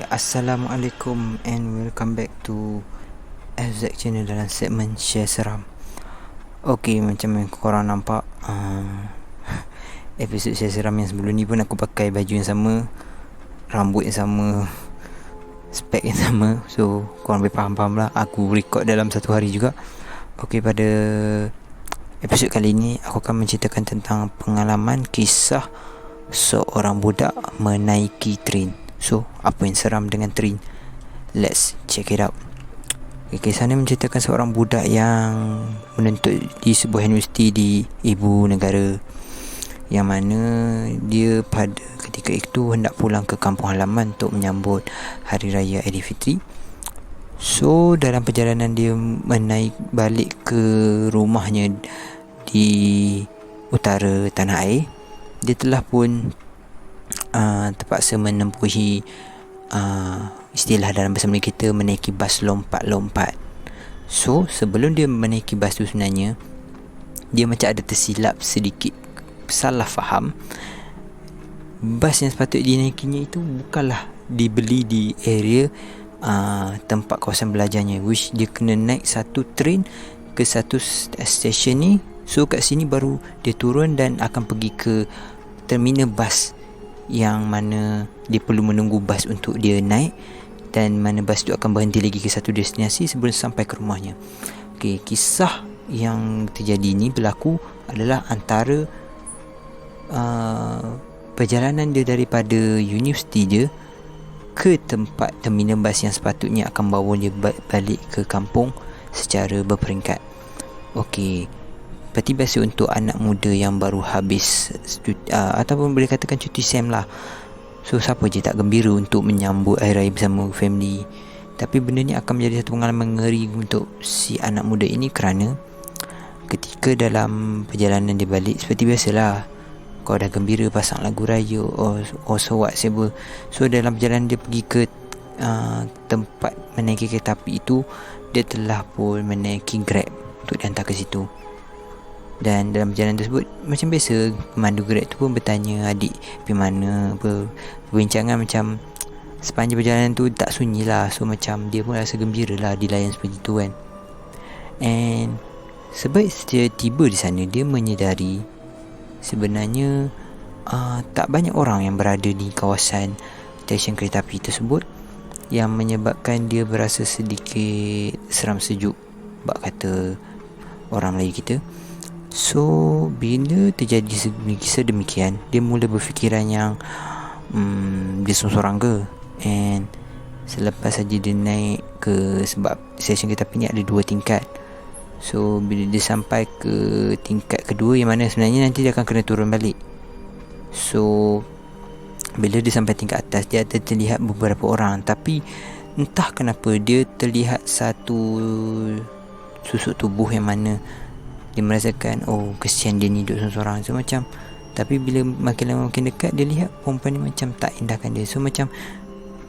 Assalamualaikum and welcome back to FZ channel dalam segmen share seram. Okay, macam yang korang nampak, episod share seram yang sebelum ni pun aku pakai baju yang sama, rambut yang sama, spek yang sama. So korang boleh faham-faham lah, aku record dalam satu hari juga. Okay, pada episod kali ni aku akan menceritakan tentang pengalaman kisah seorang budak menaiki train. So, apa yang seram dengan train? Let's check it out. Kisah ni menceritakan seorang budak yang menuntut di sebuah universiti di ibu negara, yang mana dia pada ketika itu hendak pulang ke kampung halaman untuk menyambut Hari Raya Aidilfitri. So, dalam perjalanan dia menaik balik ke rumahnya di utara tanah air, dia telah pun terpaksa menempuhi istilah dalam bahasa Melayu kita menaiki bas lompat-lompat. So sebelum dia menaiki bas tu, sebenarnya dia macam ada tersilap sedikit, salah faham. Bas yang sepatutnya dinaikinya itu bukanlah dibeli di area tempat kawasan belajarnya, which dia kena naik satu train ke satu stesen ni. So kat sini baru dia turun dan akan pergi ke terminal bas, yang mana dia perlu menunggu bas untuk dia naik, dan mana bas tu akan berhenti lagi ke satu destinasi sebelum sampai ke rumahnya. Okey, kisah yang terjadi ni berlaku adalah antara perjalanan dia daripada universiti dia ke tempat terminal bas yang sepatutnya akan bawa dia balik ke kampung secara berperingkat. Okey, seperti biasa untuk anak muda yang baru habis ataupun boleh katakan cuti SEM lah. So siapa je tak gembira untuk menyambut hari raya bersama family. Tapi benda ni akan menjadi satu pengalaman ngeri untuk si anak muda ini, kerana ketika dalam perjalanan dia balik, seperti biasalah, kau dah gembira pasang lagu raya so whatever. So dalam perjalanan dia pergi ke tempat menaiki kereta api itu, dia telah pun menaiki Grab untuk dihantar ke situ. Dan dalam perjalanan tersebut, macam biasa, pemandu Grab tu pun bertanya adik pergi mana, apa. Perbincangan macam sepanjang perjalanan tu tak sunyi lah. So macam dia pun rasa gembira lah dilayan seperti tu kan. And sebab dia tiba di sana, dia menyedari sebenarnya tak banyak orang yang berada di kawasan stesen kereta api tersebut, yang menyebabkan dia berasa sedikit seram sejuk, bak kata orang Melayu kita. So bila terjadi sedemikian, dia mula berfikiran yang dia seorang ke. And selepas saja dia naik ke, sebab stesen kereta api ni ada 2 tingkat. So bila dia sampai ke tingkat kedua, yang mana sebenarnya nanti dia akan kena turun balik. So bila dia sampai tingkat atas, dia ada terlihat beberapa orang, tapi entah kenapa dia terlihat satu susuk tubuh yang mana dia merasakan, oh kesian dia ni duduk seorang-seorang. So macam, tapi bila makin lama makin dekat, dia lihat perempuan ni macam tak indahkan dia. So macam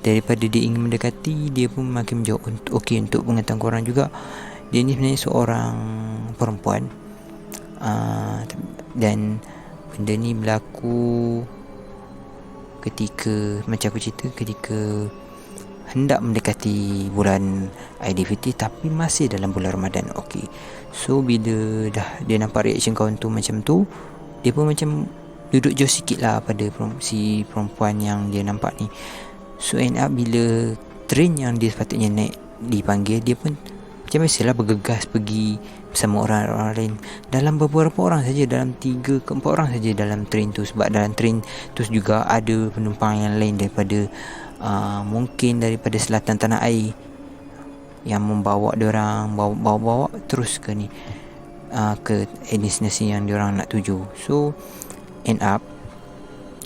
daripada dia ingin mendekati, dia pun makin menjauh. Untuk pengetahuan korang juga, dia ni sebenarnya seorang perempuan. Dan benda ni berlaku ketika, macam aku cerita, ketika hendak mendekati bulan Aidilfitri tapi masih dalam bulan Ramadan. Okey. So bila dah dia nampak reaction kawan tu macam tu, dia pun macam duduk jauh sikit lah pada si perempuan yang dia nampak ni. So end up bila train yang dia sepatutnya naik dipanggil, dia pun macam biasalah bergegas pergi bersama orang-orang lain. Dalam beberapa orang saja, dalam 3 ke 4 orang saja dalam train tu. Sebab dalam train tu juga ada penumpang yang lain daripada mungkin daripada selatan tanah air, yang membawa diorang bawa terus ke ni, ke destinasi yang diorang nak tuju. So end up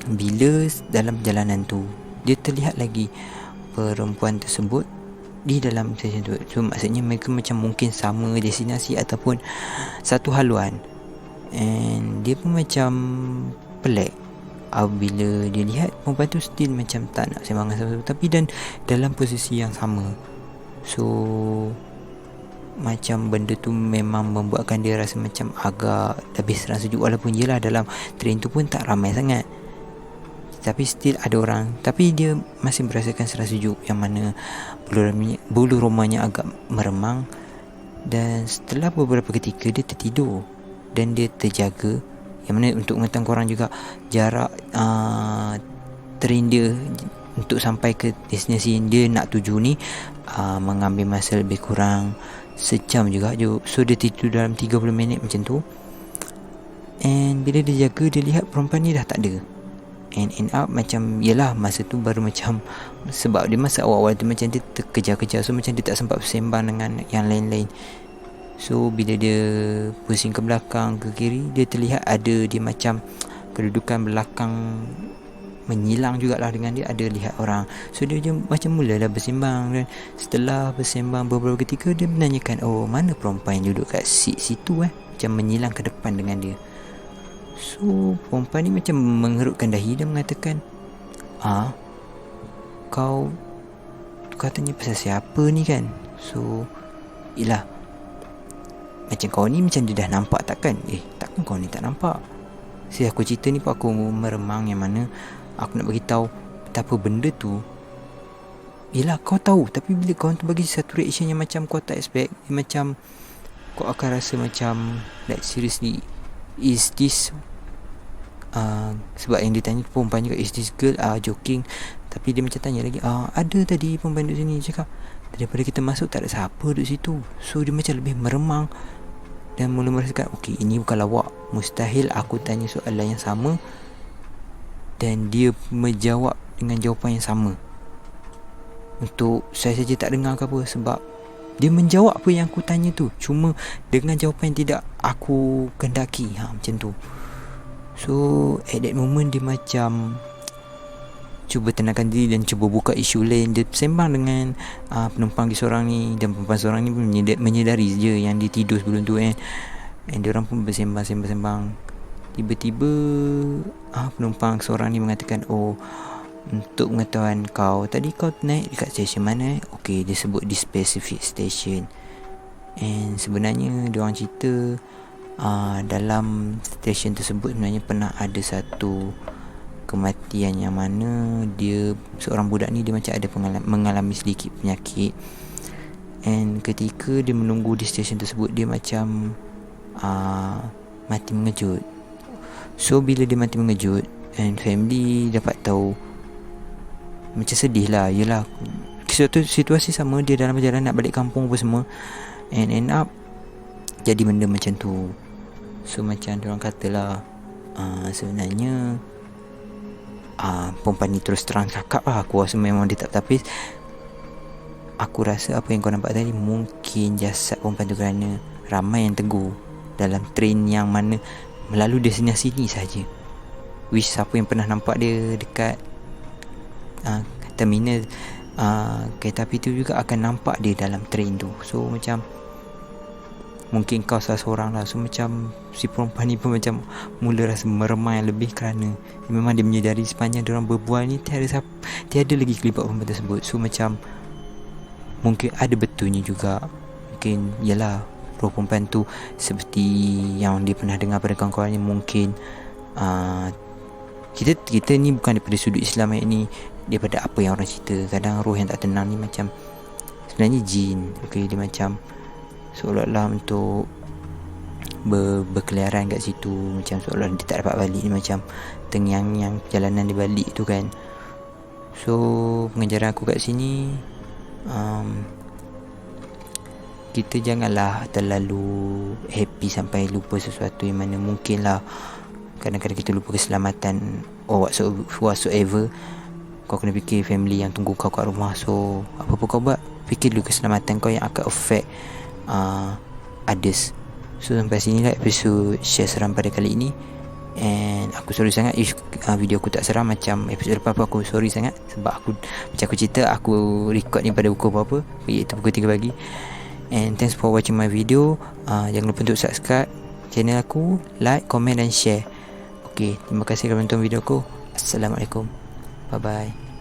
bila dalam perjalanan tu, dia terlihat lagi perempuan tersebut di dalam stesen tu. So maksudnya mereka macam mungkin sama destinasi ataupun satu haluan. And dia pun macam pelik bila dia lihat perempuan tu still macam tak nak sembang dengan siapa, tapi dan dalam posisi yang sama. So macam benda tu memang membuatkan dia rasa macam agak lebih seram sejuk. Walaupun yelah dalam train tu pun tak ramai sangat, Tapi still ada orang, tapi dia masih merasakan serasa sejuk, yang mana bulu rumahnya agak meremang. Dan setelah beberapa ketika dia tertidur dan dia terjaga, yang mana untuk mengetahui korang juga jarak train dia untuk sampai ke destinasi yang dia nak tuju ni mengambil masa lebih kurang sejam juga. So dia tidur dalam 30 minit macam tu. And bila dia jaga, dia lihat perempuan ni dah tak ada. And end up macam, yelah masa tu baru macam, sebab dia masa awal-awal tu macam dia terkejar-kejar, so macam dia tak sempat bersembang dengan yang lain-lain. So bila dia pusing ke belakang ke kiri, dia terlihat ada dia macam kedudukan belakang menyilang jugalah dengan dia, ada lihat orang. So dia macam mulalah bersembang. Dan setelah bersembang beberapa ketika, dia menanyakan, oh mana perempuan yang duduk kat seat situ macam menyilang ke depan dengan dia. So perempuan ni macam mengerutkan dahi dan mengatakan, kau tanya pasal siapa ni kan? So yelah, macam kau ni macam dia dah nampak takkan? Takkan kau ni tak nampak? Aku cerita ni pun aku meremang, yang mana aku nak bagi tahu betapa benda tu, yelah kau tahu, tapi bila kau tu bagi satu reaction yang macam kau tak expect, macam kau akan rasa macam like seriously, is this sebab yang dia tanya perempuan juga, is this girl joking? Tapi dia macam tanya lagi, ada tadi perempuan duduk sini. Cakap daripada kita masuk tak ada siapa duduk situ. So dia macam lebih meremang dan mula merasakan, okay, ini bukan lawak, mustahil aku tanya soalan yang sama dan dia menjawab dengan jawapan yang sama. Untuk saya saja tak dengar ke apa, sebab dia menjawab apa yang aku tanya tu, cuma dengan jawapan yang tidak aku kehendaki. Macam tu. So at that moment dia macam cuba tenangkan diri dan cuba buka isu lain. Dia sembang dengan penumpang di seorang ni, dan perempuan seorang ni pun menyedari je yang dia tidur sebelum tu And diorang pun bersembang. Tiba-tiba penumpang seorang ni mengatakan, untuk pengetahuan kau, tadi kau naik dekat stesen mana? Okay, dia sebut di specific station. And sebenarnya diorang cerita dalam stesen tersebut sebenarnya pernah ada satu kematian, yang mana dia, seorang budak ni, dia macam ada mengalami sedikit penyakit. And ketika dia menunggu di stesen tersebut, dia macam mati mengejut. So bila dia mati mengejut, and family dapat tahu, macam sedih lah. Yelah, situasi sama, dia dalam perjalanan nak balik kampung apa semua, and end up jadi benda macam tu. So macam diorang katalah, sebenarnya perempuan ni terus terang cakap lah, aku rasa memang dia tak tapis. Aku rasa apa yang kau nampak tadi mungkin jasad perempuan tu, kerana ramai yang tegur dalam train yang mana melalui destinasi ni saja. Which siapa yang pernah nampak dia dekat terminal kereta api tu juga akan nampak dia dalam train tu. So macam mungkin kau salah seorang lah. So macam si perempuan ni pun macam mula rasa meremang yang lebih, kerana memang dia menyedari sepanjang diorang berbual ni tiada lagi kelibat perempuan tersebut. So macam mungkin ada betulnya juga. Mungkin yalah, roh perempuan tu seperti yang dia pernah dengar pada kawan-kawannya. Mungkin kita ni bukan daripada sudut Islam ni, daripada apa yang orang cerita. Kadang roh yang tak tenang ni macam sebenarnya jin. Okay, dia macam seolah-olah untuk berkeliaran kat situ, macam seolah dia tak dapat balik. Dia macam tengyang-nyang perjalanan dia balik tu kan. So pengajaran aku kat sini, kita janganlah terlalu happy sampai lupa sesuatu yang mana mungkin lah kadang-kadang kita lupa keselamatan or whatsoever. Kau kena fikir family yang tunggu kau kat rumah. So apa-apa kau buat, fikir dulu keselamatan kau yang akan affect others. So sampai sini lah episod share seram pada kali ini. And aku sorry sangat if video aku tak seram macam episod lepas. Aku sorry sangat sebab aku, macam aku cerita, aku record ni pada pukul berapa, iaitu pukul 3 pagi. And thanks for watching my video. Jangan lupa untuk subscribe channel aku, like, komen dan share. Okay, terima kasih kerana menonton video aku. Assalamualaikum. Bye bye.